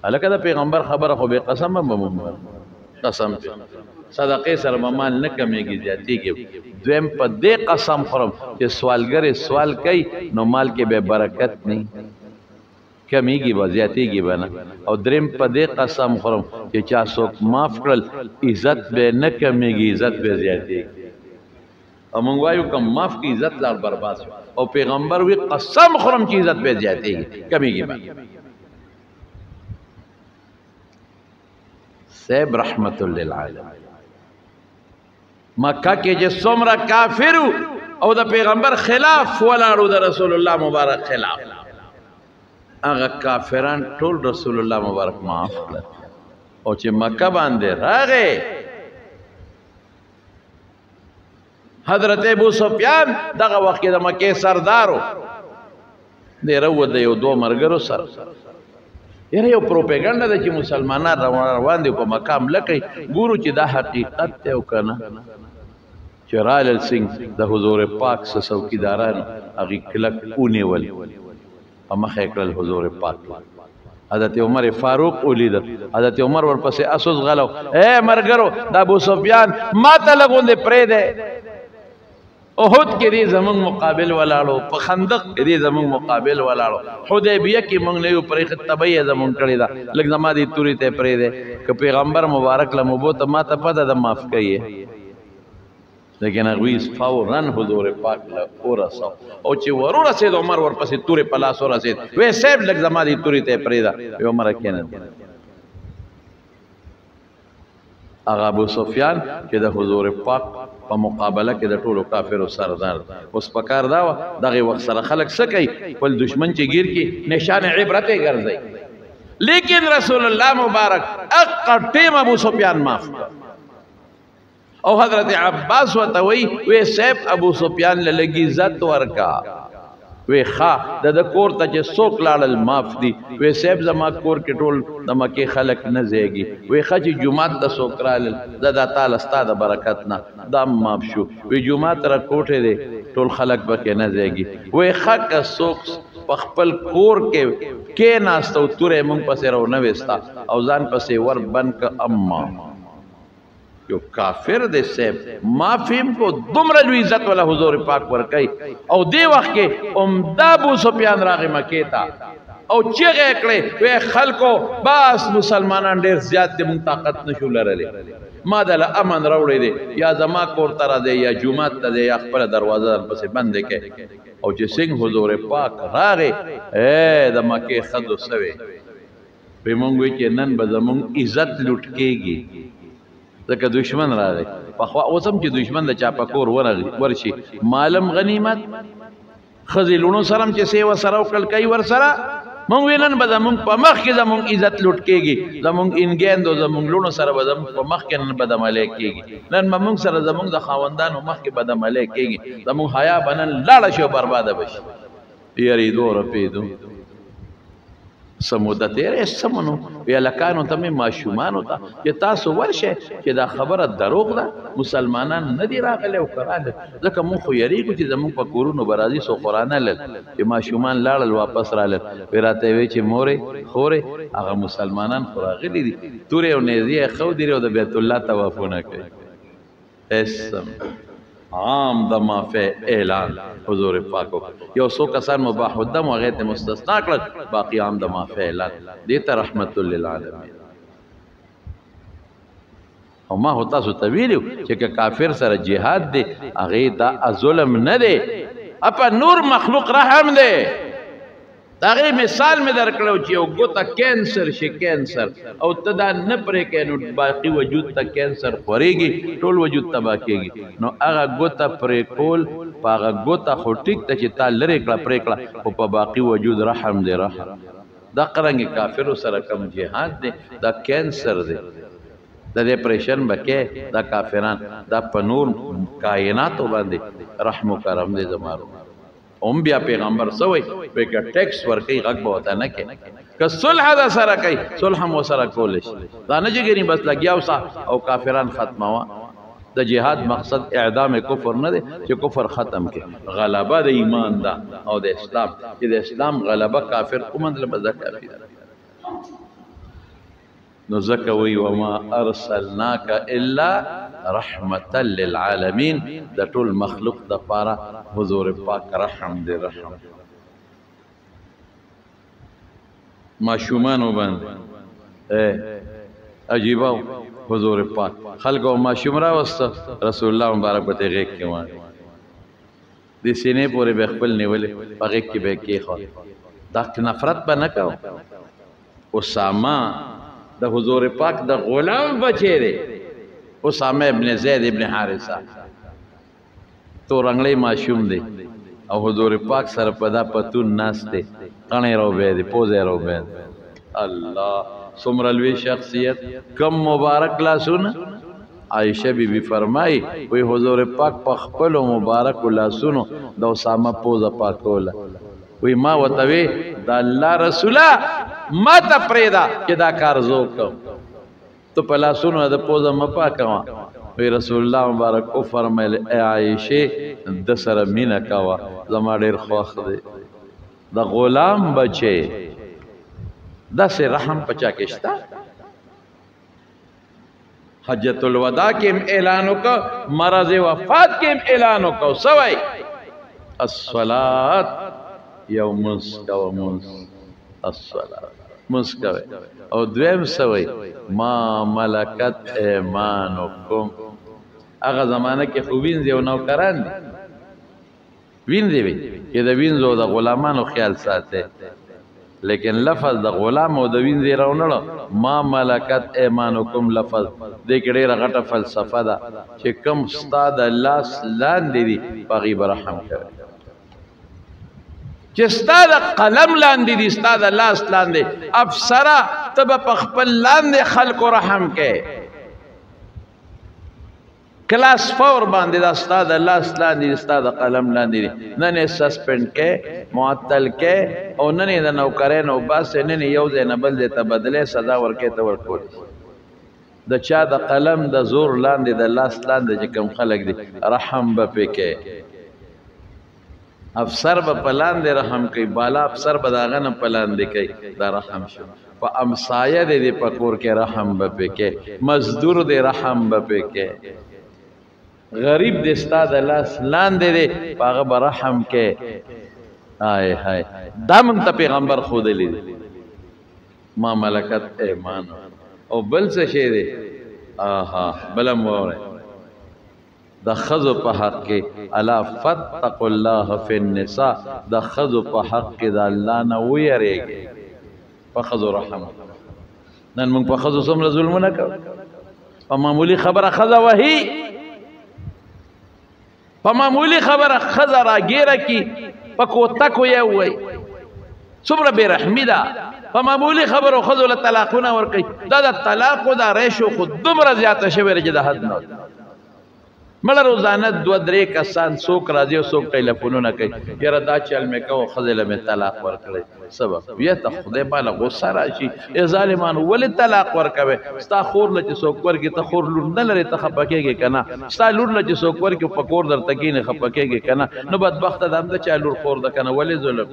هلکه د پیغمبر خبره خو بې قسمه به قسم صدقې سره مال نه کمیږي زیاتېږي دویم په دې قسم خورم چې سوالګر سوال کوي نو مال کې به برکت نه کمیږي به زیاتېږي به نه او دریم په دې قسم خورم چې چا څوک معاف کړل عزت به نه کمیږي عزت به زیاتېږي او موږ وایو که معاف کی عزت لا برباد شو او پیغمبر وی قسم خورم چې عزت به زیاتېږي کمیږي به صاحب رحمت للعالمین مکه کې چې څومره کافرو او د پیغمبر خلاف ولاړو د رسول الله مبارک خلاف هغه کافران ټول رسول الله مبارک معاف کړل او چې مکه باندې راغی حضرت ابو سفیان دغه وخت د مکې سردارو دی راووت د یو دوه ملګرو سره یاره یو پروپیګنډه ده چې مسلمانان روان دي په مکه حمله کوي ګورو چې دا حقیقت دی او که نه چې رالل سنګ د حضور پاک څه څوکیداران هغې کلک ونیول په مخه یې کړل حضور پاک حضرت عمر فاروق ولیدل حضرت عمر ورپسې اسوس غلو اے مرګرو د ابو سفیان ما ته لګوندې پرېږدی احد کې دې زمونږ مقابل ولاړو په خندق کې دې زمونږ مقابل ولاړو حدیبیه کې مونږ نه یو پرې خطبه یې زمونږ کړې ده لږ زما دې تورې ته پرې ده که پیغمبر مبارک له مبو ته ما ته پته ده معاف کوي لیکن هغوی فوراً حضور پاک له ورسو او چې ور ورسېد عمر ورپسې تورې په لاس ورسېد وی صاحب لږ زما دې تورې ته پرې ده وی عمره کښېنه هغه ابو سفیان چې د حضور پاک په مقابله کې د ټولو کافرو سردار اوس پکار دا وه دغې وخت سره خلک څه کوي خپل دشمن چې ګیر کړي نشان عبرت یې ګرځوي لیکن رسول الله مبارک اقا ټیم ابو سفیان معاف کړ او حضرت عباس ورته وی صاحب ابو سفیان له لږ عزت ورکا وی ښه د کور ته چې څوک لاړل معاف دي وی صاحب زما کور کې ټول د مکې خلک نه ځایږي وی ښه چې جومات ته څوک رالل د تعالی ستا د برکت نه دا معاف شو وی جومات را کوټې دی ټول خلک پکې نه ځایږي وی ښه که څوک په خپل کور کې کېناسته او تورې مونږ پسې راونه ویستا او ځان پسې ور بند که اما یو کافر دے سیب معافیم کو دمرا جو عزت والا حضور پاک ورکی او دے وقت کے امدہ ابو سفیان راغ مکی تا او چیغے اکڑے وے خلقو باس مسلمانان دیر زیاد دے منگ طاقت نشو لرلے ما دل امن روڑے دے یا زما کور ترا دے یا جمعات تا دے یا خپل دروازہ در پسے بندے کے او چی سنگ حضور پاک راغے اے دا مکی خدو سوے پی منگوی چی نن بزمونگ عزت لٹکے گی ځکه دشمن راغی پخوا اوس هم چې دشمن د چا په کور ورشي مالم غنیمت ښځې لوڼو سره هم چې سیوه سره وکړل کوي ورسره مونږ وی نن به زمونږ په مخ کې زمونږ عزت لوټ کېږي زمونږ انګیندو زمونږ لوڼو سره به زمونږ په مخ کې نن بدعملی کېږي نن به مونږ سره زمونږ د خاوندانو مخ کې بدعملی کېږي زمونږ حیا به نن لاړه شي او برباده به شي یریدو رپېدو سموده تیرې سمنو وی هلکانو ته مې ماشومانو ته چې تاسو ورشئ چې دا خبره دروغ ده مسلمانان نه دي راغلی او که راغلی ځکه مونږ خو یریږو چې زمونږ په کورونو به راځي څو قرآنه لل چې ماشومان لاړل واپس رالل وی راته وی چې مورې خورې هغه مسلمانان خو راغلي دي تورې او نیزې یې ښودري او د بیت الله طوافونه کوي اسم عام د معافی اعلان حضور پاکو یو څو کسان مباح الدم و هغې ته مستثنا کړل باقي عام د معافی اعلان دې ته رحمت للعالمین او ما خو تاسو ته ویلي چې که کافر سره جهاد دی هغې دا ظلم نه دی اپا نور مخلوق رحم دی د هغې مثال مې درکړی چې یو ګوته کینسر شي کینسر او ته دا نه پرې کوې نو باقي وجود ته کینسر خورېږي ټول وجود تباه کېږي نو هغه ګوته پرې کول په هغه ګوته خو ټیک ته چې تا لرې کړه پرې کړه خو په باقي وجود رحم دی رحم دا قرنګې کافرو سره کم جهاد دی دا کینسر دی د ډپریشن به کې دا کافران دا په نور کائناتو باندې رحم و کرم دی زمارو هم بیا پیغمبر سوی وی که ټیکس ورکوي غږ به ورته نه کوي که صلح د سره کوي صلح هم ورسره کولی شي دا نه چې ګینې بس لګیا اوسه او کافران ختموه د جهاد مقصد اعدام کفر نه دی چې کفر ختم کړي غلبه د ایمان ده او د اسلام چې د اسلام غلبه کافر ومندله به ده کافي ده نو ځکه وی وما ارسلناک الا رحمة للعالمین د ټول مخلوق د پاره حضور پاک رحم دی رحم ماشومانو باندې عجیبه حضور پاک خلکو ماشوم راوسته رسول الله مبارک به غیږ کې وانه د سینې پورې به خپل نیولې په غیږ کې به کېښود دا نفرت به نه کوو اسامه د حضور پاک د غلام بچی دی اسامه ابن زید ابن حارثه تو رنگلی معشوم دی او حضور پاک سره په دا پتون ناست دی قڼې روبې دی پوزې روبې دی الله څومره لوی شخصیت کم مبارک لاسونه عائشہ بی بی فرمائی وی حضور پاک په خپلو مبارک لاسونو د اسامه پوزه پاکوله وی ما وتوی دا الله رسوله ما ته پرېږده چې دا کار زه وکړم تو په لاسونو د پوزه مه پاکوه وی رسول الله مبارک وفرمیل ای عایشې د سره مینه کوه زما ډېر خوښ دی د غلام بچې داسې رحم په چا کې شته حجت الوداع کې اعلان وکړ، مرض وفات کې اعلان وکړ. سوای الصلاۃ یو مسکو الصلاۃ مسکوي. او دویم سوای ما ملکت ایمانکم. هغه زمانہ کې خو وینځي او نوکران دي، وینځي وي چې د وینځو د غلامانو خیال ساته، لیکن لفظ د غلام او د وینځي راونړ ما ملکت ایمانکم لفظ دې کې ډېره غټه فلسفه ده چې کوم استاد الله لاندې دي پغی برحم کوي، چې استاد قلم لاندې دي استاد الله لاندې افسره تب په خپل لاندې خلق رحم کې کلاس 4 باندې دا استاد الله لاندې استاد قلم لاندې دي، نن سسپند کې معطل کې او نن د نوکرین او بس نن یو ځای نه بل ځای ته بدله سزا ورکې ته ورکول. د چا د قلم د زور لاندې د لاس لاندې چې کوم خلک دي رحم به پکې، افسر به پلان دی رحم کوي، بالا افسر به داغه نه پلان دی کوي، دا رحم شو. په امسایه دی په کور کې رحم به پکې، مزدور دی رحم به پکې، غریب د استاد لاس لاندې دی هغه به رحم کې. هاي هاي دا موږ ته پیغمبر ښودلی دی ما ملکت ایمان. او بل څه شی دی آها بلم واورئ د ښځو په حق کې الا فتقوا الله فی النساء، د ښځو په حق کې د الله نه ویریږئ، په ښځو رحم. نن موږ په ښځو څومره ظلمونه کوو، په معمولي خبره ښځه وهي، په معمولي خبره ښځه راګیره کی په کوتکو یې ووایي، څومره بې رحمي ده. په معمولي خبرو ښځو له طلاقونه ورکوي. دا د طلاقو دا ریشو خو دومره زیاته شوې ده چې د حد نه مړه روزانه 2-3 کسان څوک راځي او څوک ټلیفونونه کوي، یاره دا چل مې کوه ښځې له مې طلاق ورکړی. سبب یا ته خدای بالا غصه راشي ای ظالمانو ولې طلاق ورکوې؟ ستا خور له چې څوک ورکړي ته خور لور نه لرې ته خفه کېږې که نه، ستا لور له چې څوک ورکړي په کور درته کښېنې خفه کېږې که نه. نو بدبخته ده همده چا لور خور ده که نه، ولې ظلم؟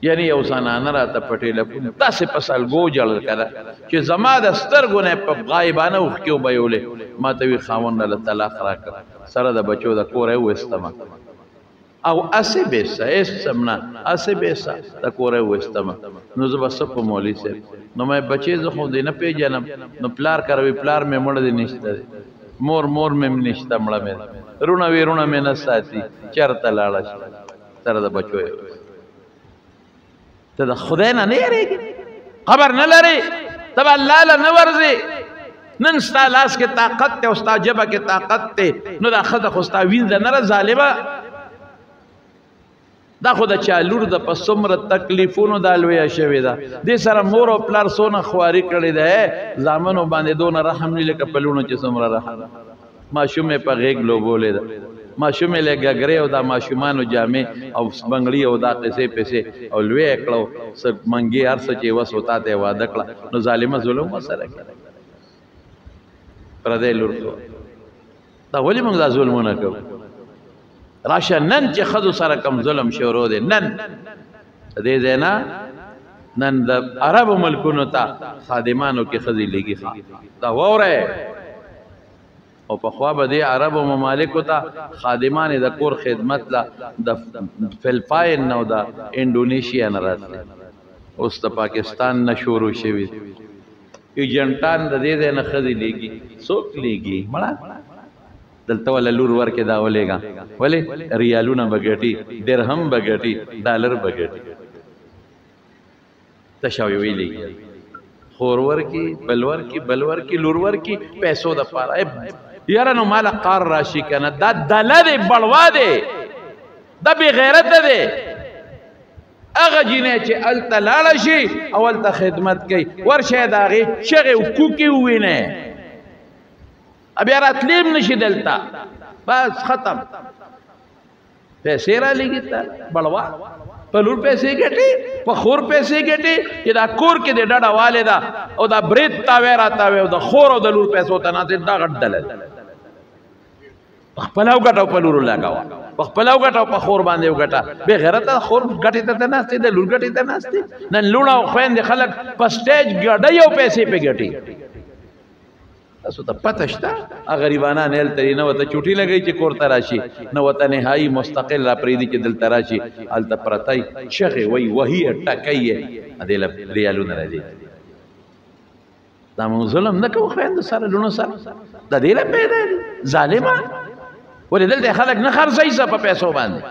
یعنی یو زنانه راته په ټیلیفون داسې په سلګو جړل کړه چې زما د سترګو نه په غایبانه اوښکې وبهیولې. ما ته وي خاوند له طلاق راکړه، سره د بچو د کوره وویستمه او اسې بیسه ایسم نه اسې بیسه د کوره وویستمه. نو زه به څه په مولوي صاحب، نو مې بچې زه خو دې نه پېژنم، نو پلار کروي پلار مې مړه دې نشته دی، مور مې نشته مړه مې، رونه ویرونه مې نه ساتي، چېرته لاړه شي سره د بچو یې. ته د خدای نه نه یېرېږې، قبر نه لرې، ته به الله له نه ورځې. نن ستا لاس کې طاقت دی او ستا ژبه کې طاقت دی، نو دا ښځه خو ستا وینځه نه ده ظالمه. دا خو د چا لور ده په څومره تکلیفونو دا لویه شوې ده، دې سره مور او پلار څونه خواري کړې ده، زامنو باندې دونه رحم نه لکه په لوڼو چې څومره رحم. ماشوم یې په غېږ لوبولې ده، ماشوم یې له ګګرې او دا ماشومانو جامې او بنګړي او دا قصې پیسې او لوی یې کړه، څه منګي هر څه چې وس وتا ته یې واده کړه، نو ظالمه ظلم ورسره کوي. پردی لور دا ولې موږ دا ظلمونه کوو؟ راشه نن چې ښځو سره کم ظلم شروع دی، نن دې ځای نه نن د عربو ملکونو ته خادمانو کې ښځې لږي دا واورئ. او پخوا به دې عربو ممالکو ته خادمانې د کور خدمت له د فلپاین نه او د انډونیشیا نه راتلې، اوس د پاکستان نه شروع شوي ایجنټان د دې ځای نه ښځې لیږي. څوک لیږي مړه؟ دلته وله لور ورکې دا ولېږه، ولې ریالونه به ګټي، درهم به ګټي، ډالر به ګټي. تشه یوې لیږي، خور ورکي، بل ورکي، بل ورکي، لور ورکي، پیسو د پاره. یاره نو ماله قار راشي که نه، دا دله دی، بړوا دی، دا بې غیرته دی. هغه جینۍ چې هلته لاړه شي او هلته خدمت کوي، ورشئ د هغې چغې او کوکې ووینئ، بیا راتلی هم نشي دلته، بس ختم. پیسې را لېږي ته بړوا، په لور پیسې ګټي، په خور پیسې ګټي، چې دا کور کې د ډډه والې ده او دا برید تاوی را تاوی او د خور او د لور پیسو ته ناستې، دا غټ ډله ده. په خپله وګټه او په لورو لګوه، په خپله وګټه او په خور باندې وګټه. بې غیرته خور ګټې ته ناستې، د لور ګټې ته ناستې. نن لوڼه او خویندې خلک په سټیج ګډوي او پیسې پې ګټي. تاسو ته پته شته غریبانان هلته نه ورته چوټي لګوي چې کور ته راشي نه ورته نهایي مستقل را پرېږدي چې دلته راشي هلته پرتی چغې وایي وهي ټکی یې دې له ریالونه راځي دا مونږ ظلم نه کوو خویندو سره لوڼو سره د دې له پیدا دي ظالمان ولې دلته خلک نه خرڅوي څه په پیسو باندې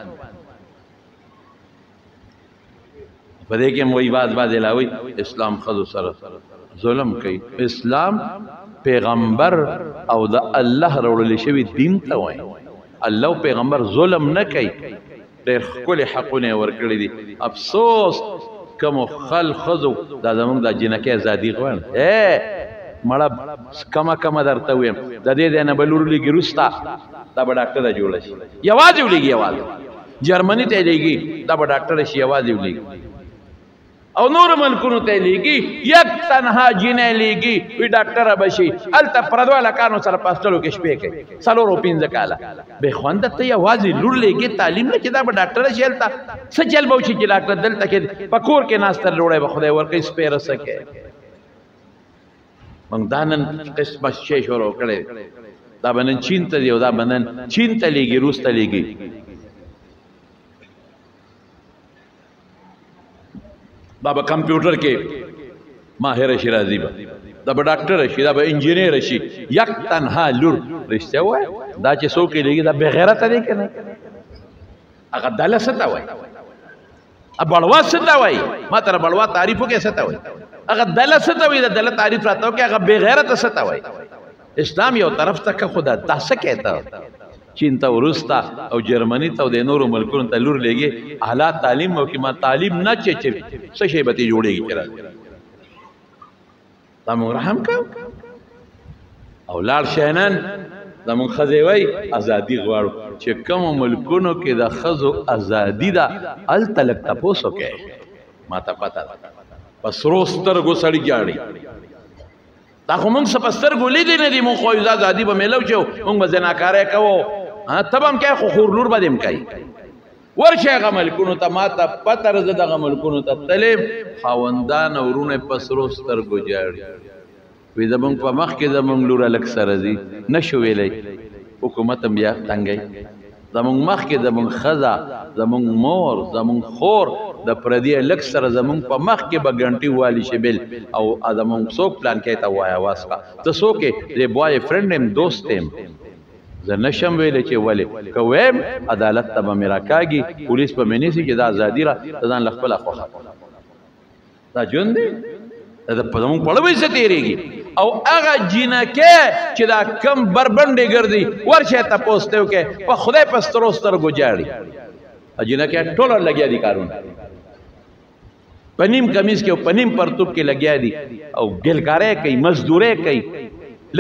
په دې کې وایي بعض علاوه اسلام ښځو سره ظلم کوي اسلام پیغمبر او د الله راوړل شوی دین ته وایي الله او پیغمبر ظلم نه کوي ډېر ښکلي حقونه ورکړي دي افسوس کومو ښځو دا زمونږ د جنکۍ ازادي غواړي مړه کمه درته ویم د دې ځای نه به لور لېږي وروسته دا به ډاکټره جوړه شي یوازې ولېږي یوازې جرمني ته یې لېږي دا به ډاکټره شي یوازې ولېږي او نور ملکونو ته لیږي یک تنها جینۍ لیږي وي ډاکټره به شي هلته پردو هلکانو سره په هاسټلو کې شپې کوي 4 او 5 کاله بې خونده ته یوازې لور لیږي تعلیم نه چې دا به ډاکټره شي هلته څه چل به وشي چې ډاکټر دلته کې په کور کې ناسته ډوډۍ به خدای ورکوي سپېره څه کوي موږ دا نن قسمه شی شروع کړی دا به نن چین ته دی او دا به نن چین ته لیږي روس ته لیږي دا به کمپیوټر کې ماهر شي راځي دا به ډاکټر شي دا به انجینیر شي یک تنها لور رښتیا وایي دا چې څوک یې لېږي دا بې غیرته دی که نه هغه دله څه ته وایي بړوا څه ته وایي ما ته بړوا تعریف وکړې څه ته وایي هغه دله څه ته وایي د دله تعریف راته وکړې هغه بې غیرته څه ته وایي اسلام یو طرف ته که خدا دا څه کہته چین ته وروسته او جرمني ته او د نورو ملکونو ته لور لېږي اعلی تعلیم وکړي ما تعلیم نه چې څه شی به ترې جوړېږي چې راځي دا موږ رحم کوو او لاړ شی نن زموږ ښځې وایي ازادي غواړو چې کومو ملکونو کې د ښځو ازادي ده هلته لږ تپوس وکړئ ما ته پته ده په سرو سترګو سړي جاړي دا خو موږ څه په سترګو لیدې نه دي موږ خو دا ازادي به میلو چې موږ به زناکارۍ کوو ته به هم کوې خو خور لور به دې هم کوي ورشئ هغه ملکونو ته ما ته پته ده زه دغه ملکونو ته تلم خاوندان او وروڼه یې په سرو سترګو جاړي وایي زموږ په مخ کې زموږ لور هلک سره ځي نه شو ویلی حکومت هم بیا تنګی زموږ مخ کې زموږ ښځه زموږ مور زموږ خور د پردي هلک سره زموږ په مخ کې به ګنټې والي شي بل او زموږ څوک پلانکی ته ووایه واس کړه ته څوک یې د بوای فرینډ یم دوست یم زه نشم ویلی چې ولې که ویم عدالت ته به مې راکاږي پولیس به مې نیسي چې دا ازادي را ته ځان له خپله خوښه دا ژوند دی زموږ په اړه به څه تېرېږي او هغه جینکۍ چې دا کم بربنډې ګرځي ورشئ تپوس ته وکړئ په خدای په سترو سترګو جاړي جینکۍ ټوله لګیا دي کارونه په نیم کمیز کې او په نیم پرتوب کې لګیا دي او ګلکاری کوي مزدورۍ کوي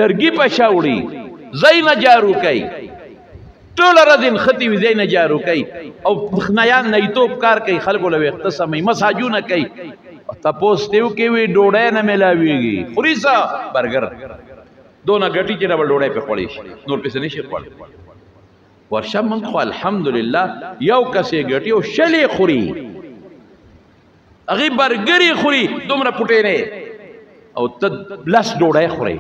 لرګي په شا وړي ځای نه جارو کوي ټوله ورځ نښتې وي ځای نه جارو کوي او خنیان نیتوب کار کوي خلکو له ویښته سموي مساجونه کوي تپوس ته وکړئ وایي ډوډۍ نه میلاویږي خوري څه برګر دونه ګټي چې ډبل ډوډۍ پرې خوړی شي نور پسې نه شي خوړلی ورشه موږ خو الحمدلله یو کس یې ګټي او شل یې خوري هغې برګر یې خوري دومره پوټې نه او ته لس ډوډۍ خورئ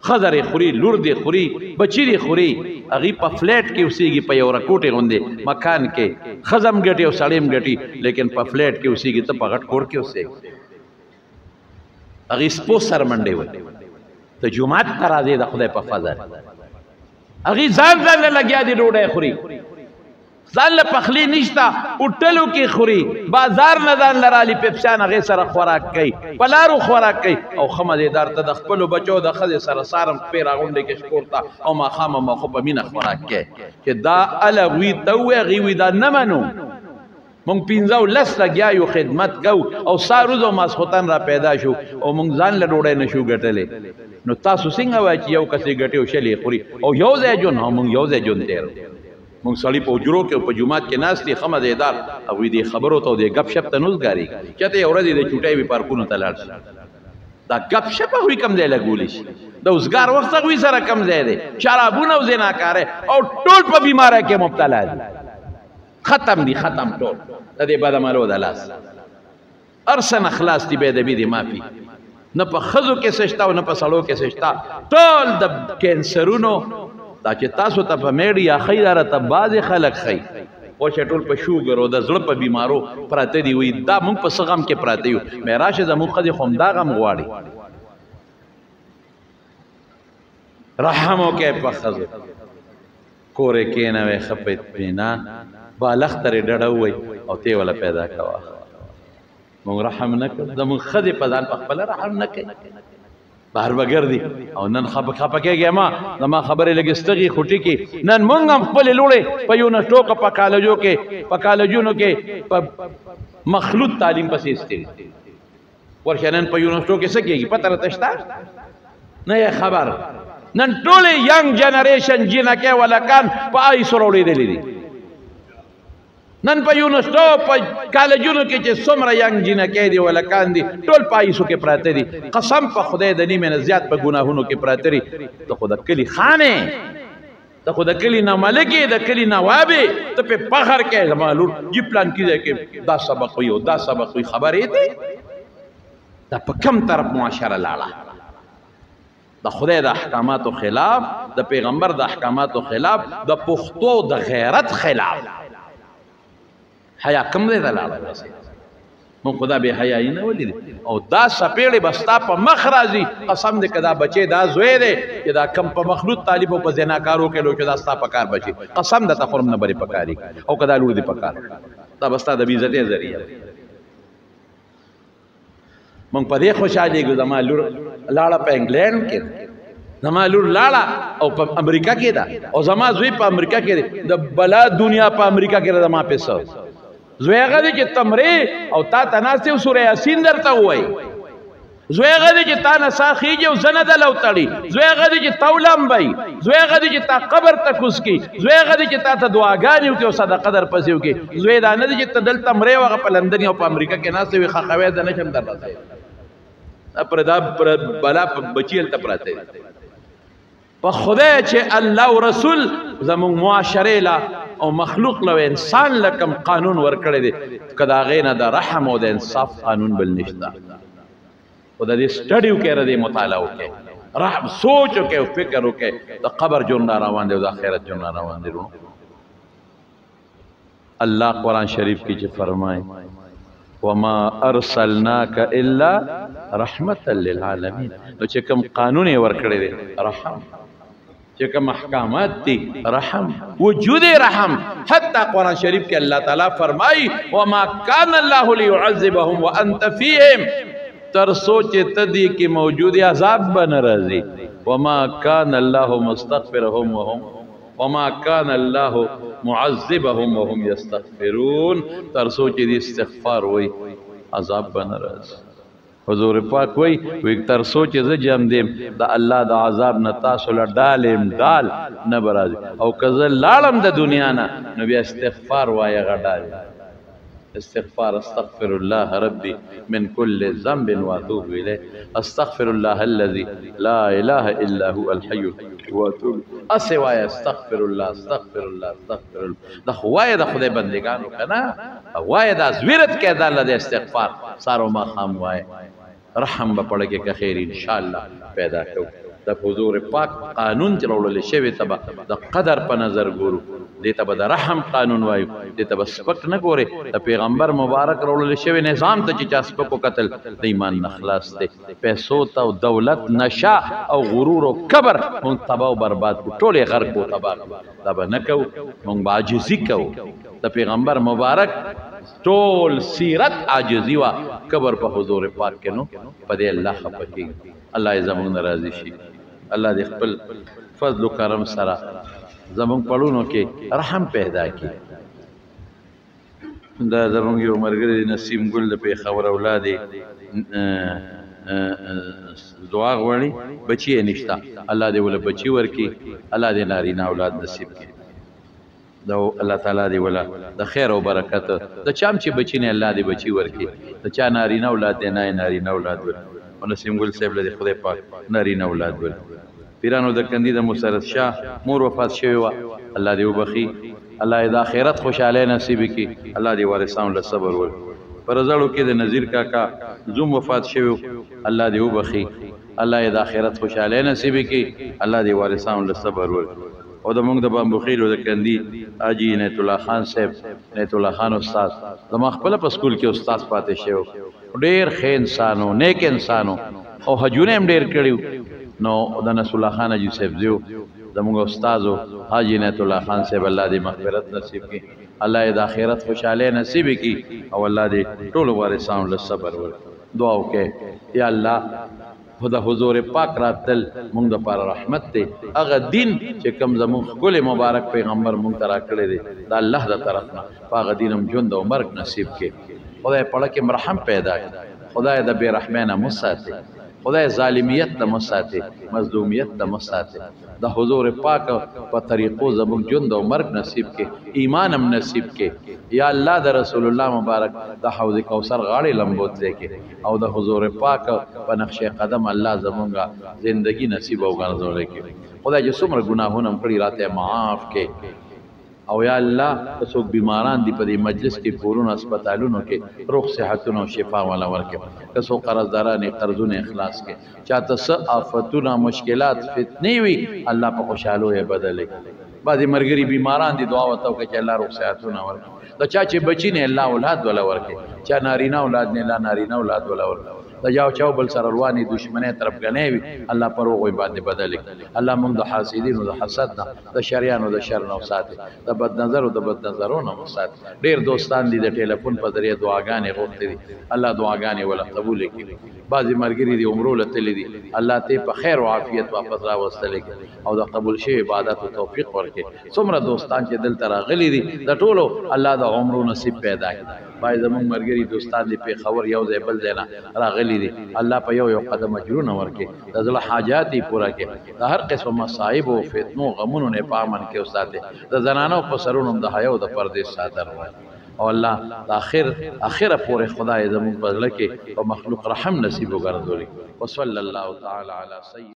ښځه یې خوري لور دې خوري بچي دې خوري هغې په فلیټ کې اوسېږي په یو رکوټې غوندې مکان کې ښځه هم ګټي او سړی هم ګټي لیکن په فلیټ کې اوسېږي ته په غټ کور کې اوسېږي هغې سپو سر منډې وي ته جومات ته راځې د خدای په فضل هغې ځان له لګیا دي ډوډۍ خوري ځان له پخلی نشته هوټلو کې خوري بازار نه ځان له رالي پیپسیان هغې سره خوراک کوي په لارو خوراک کوي او ښه مزېدار ته د خپلو بچو د ښځې سره سارم پې راغونډې کې شکور ته او ماښام او ماخو په مینه خوراک کوي چې دا اله هغوی ته ووایي هغې وایي دا نه منو موږ 15 لګیا یو خدمت کوو او سهار روز او ماسخوتن را پیدا شو او موږ ځان له ډوډۍ نه شو ګټلی نو تاسو څنګه وایئ چې یو کس یې ګټي او شل یې خوري او یو ځای ژوند او موږ یو ځای ژوند تېر موږ سړي په حجرو کې او په جومات کې ناست دي ښه مزېدار هغوی دې خبرو ته او دې ګپ شپ ته نه اوسګارېږي چېرته یو ورځ یې د چوټۍ وي پارکونو ته لاړ شي دا ګپ شپ هغوی کم ځای لګولی شي د اوسګار وخت هغوی سره کم ځای دی شرابونه او زناکارۍ او ټول په بیماری کې مبتلا دي ختم دي ختم ټول د دې بدعملو د لاس هر څه نه خلاص دي بې ادبي دي معافي نه په ښځو کې څه شته او نه په سړو کې څه شته ټول د کینسرونو دا چې تاسو ته په میډیا ښیي دا راته بعضې خلک ښیي اوس یې ټول په شوګر او د زړه په بیمارو پراته دي وایي دا موږ په څه غم کې پراته یو مې راشه زموږ ښځې خو همدا غم غواړي رحم وکړئ په ښځو کورې کښېنوئ ښه په اطمینان بالښت ته یې ډډه ووایي او ته یې وله پیدا کوه موږ رحم نه کوو زموږ ښځې په ځان په خپله رحم نه کوي بهر به ګرځي او نن خفه کېږي ما زما خبرې لږې ستغي خوټي کې نن موږ هم خپلې لوړې په یونیورسټو کې په کالجو کې په کالجونو کې په مخلوط تعلیم پسې ایستلي ورشه نن په یونیورسټو کې څه کېږي پته راته شته نه یې خبر نن ټولې ینګ جنریشن جینکې ولکان په آیسو راوړېدلي دي نن په یونیورسټو په کالجونو کې چې څومره ینګ جینکې دي ولکان دي ټول په آیسو کې پراته دي قسم په خدای د نیمې نه زیات په ګناهونو کې پراته دي ته خو د کلي خانې ته خو د کلي نه ملکې د کلي نوابې ته پې فخر کوې زما لور جي پلان کې دی کې دا سبق وي او دا سبق وي خبرې دي دا په کم طرف معاشره لاړه د خدای د احکاماتو خلاف د پیغمبر د احکاماتو خلاف د پښتو د غیرت خلاف حیا کم دی ته لاړه مونږ خو دا بې حیایي نه ولیدې او دا څپېړې به ستا په مخ راځي قسم دی که دا بچی دا زوی دی چې دا کم په مخلوط طالب او په زناکارو کې لو چې دا ستا په کار بچي قسم درته خورم نه برې په کاري او که دا لور دې په کار دا به ستا د بېعزتۍ ذریعه مونږ په دې خوشحالېږو زما لور لاړه په انګلینډ کې زما لور لاړه او په امریکا کې ده او زما زوی په امریکا کې دی د بلا دنیا په امریکا کې ده زما پیسه زوی هغه دی چې تمرې او تا ته ناست یو سوره یاسین درته ووایي زوی هغه دی چې تا نه ساه خېږي او زه نه ده لو تړي زوی هغه دی چې تا ولامبئ زوی هغه دی چې تا قبر ته کوز کړي زوی هغه دی چې تا ته دعاګانې وکړي او صدقه در پسې وکړي زوی دا نه دی چې ته دلته مرې او هغه په لندن او په امریکا کې ناست وي خښوی زه نشم در رسولی پر دا بلا بچی هلته پراته دي په خدای چې الله او رسول زموږ معاشرې له او مخلوق له انسان له کوم قانون ورکړی دی که د هغې نه د رحم او د انصاف قانون بل نشته خو د دې سټډي وکړئ د دې مطالعه وکړئ رحم سوچ وکړئ او فکر وکړئ د قبر ژوند را روان دی او د آخرت ژوند را روان دی الله قرآن شریف کې چې فرمایي وما ارسلناک الا رحمتا للعالمین نو چې کوم قانون یې ورکړی دی رحم چې کوم احکامات دي رحم وجود رحم حتی قرآن شریف کې الله تعالی فرمایي وما کان الله لیعذبهم وانت فیهم تر سوچ تدی کې موجود عذاب بن راځي وما کان الله مستغفرهم وما كان الله معذبهم وهم يستغفرون تر سوچ دي استغفار وي عذاب بن راځي حضور پاک وي تر سوچ ز جام دیم د الله د عذاب نه تاسو له ډالم ډال نه برازي او کزه لاړم د دنیا نه نو بیا استغفار وای غډال استغفار استغفر الله ربي من كل ذنب واتوب اليه استغفر الله الذي لا اله الا هو الحي واتوب اسوای استغفر الله استغفر الله استغفر الله دا خوای د خدای بندگانو کنه وای دا زویرت کې د الله د استغفار سارو ما خام وای رحم به پړه کې خیر ان شاء الله پیدا کو د حضور پاک قانون چلول شوی تبا د قدر په نظر ګورو دې ته به د رحم قانون وایو دې ته به سپک نه ګورې د پیغمبر مبارک راوړل شوی نظام ته چې چا سپک وکتل د ایمان نه خلاص دی پیسو ته او دولت نشه او غرور او کبر مونږ تباه او برباد کړو ټول یې غرق و تباه دا به نه کوو مونږ به عاجزي کوو د پیغمبر مبارک ټول سیرت عاجزي وه کبر په حضور پاک کې نو په دې الله خفه کېږي الله یې زموږ نه راضي شي الله دې خپل فضل و کرم سره زمونږ پړونو کې رحم پیدا کړي دا زمونږ یو ملګری نسیم ګل د پېښور اولاد دعا غواړي بچی یې نشته الله دې ولې بچي ورکړي الله دې نارینه اولاد نصیب کړي دا الله تعالی دې ولا د خیر او برکت د چا چې بچی نه الله دې بچي ورکړي د چا نارینه اولاد دې نه نارینه اولاد ورکړي او نسیم ګل صاحب له خدای پاک نارینه اولاد ورکړي پیرانو د کندی د مسرت شاه مور وفات شوی و الله دې وبخي الله دې د آخرت خوشاله نصیب کړي الله دې وارثانو له صبر ور پر زړو کې د نذیر کاکا زوم وفات شوی الله دې وبخي الله یې د آخرت خوشاله نصیب کړي الله دې وارثانو له صبر ورکړي او د موږ د بامبخیل او د کندي حاجي عنایت الله خان صاحب عنایت الله خان استاد زما خپل په سکول کې استاد پاتې شو ډېر ښه انسانو نیک انسانو او حجونه هم ډېر کړیو نو د نصر الله خان حاجي صاحب زیو زموږ استادو حاجي عنایت الله خان صاحب الله دې مغفرت نصیب کړي الله یې د آخرت خوشاله نصیب کړي او الله دې ټول وارثانو له صبر ورکړي دعا وکړئ یا الله خدا حضور پاک راتل مونږ د پاره رحمت دی هغه دین چې کوم زموږ ښکلی مبارک پیغمبر مونږ ته راکړی دی د الله د طرف نه په هغه دین هم ژوند او مرګ نصیب کړي خدای په اړه کې مرحم پیدا کړي خدای د بې رحمۍ نه مساتي خدای ظالمیت نه مساتي مظلومیت نه مساتي د حضور پاک په طریقو زموږ ژوند او مرګ نصیب کړي ایمان هم نصیب کړي یا الله د رسول الله مبارک د حوض کوثر غاړې لمبوت کړي او د حضور پاک په نقش قدم الله زمونږه زندگی نصیب او ګرځولې کړي خدای چې څومره ګناهونه هم کړي راته معاف کړي او یا الله څوک بیماران دي په دې مجلس کې پورون هسپتالونو کې روغ صحتونو شفا والا ورکړي که څوک قرضداران قرضونه اخلاص کړي چاته څه آفتونه مشکلات فتنې وي الله په خوشحالو یې بدل کړي بعضې ملګري بیماران دي دعا ورته وکړي چې الله روغ صحتونه ورکړي د چا چې بچي نه الله اولاد ولا ورکړي چا نارینه اولاد نه الله نارینه اولاد ولا ورکړي د یو چاو بل سره رواني دشمنۍ طرف غنې وي الله پر هغوی باندې بدل کړي الله موږ د حاسدینو د حسد نه د شریانو د شر نه وساتي د بد نظرو د بد نظرو نه وساتي ډېر دوستان دي د ټلیفون په ذریعه دعاګانې غوښتې دي الله دعاګانې ولا قبول کړي بعضې ملګري دي عمرو له تللي دي الله ته په خیر او عافیت واپس راوستلی کړي او د قبول شوي عبادت او توفیق ورکړي څومره دوستان چې دلته راغلي دي د ټولو الله د عمرو نصیب پیدا کړي باید زموږ ملګري دوستان دي پېښور یو ځای بل ځای نه راغلي دي الله په یو قدم اجرونه ورکړي د زړه حاجات یې پوره کړي د هر قسم مصایب او فتنو غمونو نه په امن کې وساتي د زنانو په سرونو د حیا او د پردې څادر وایي او الله د اخره پورې خدای زموږ په زړه کې او مخلوق رحم نصیب وګرځولي وصلی الله تعالی علی سید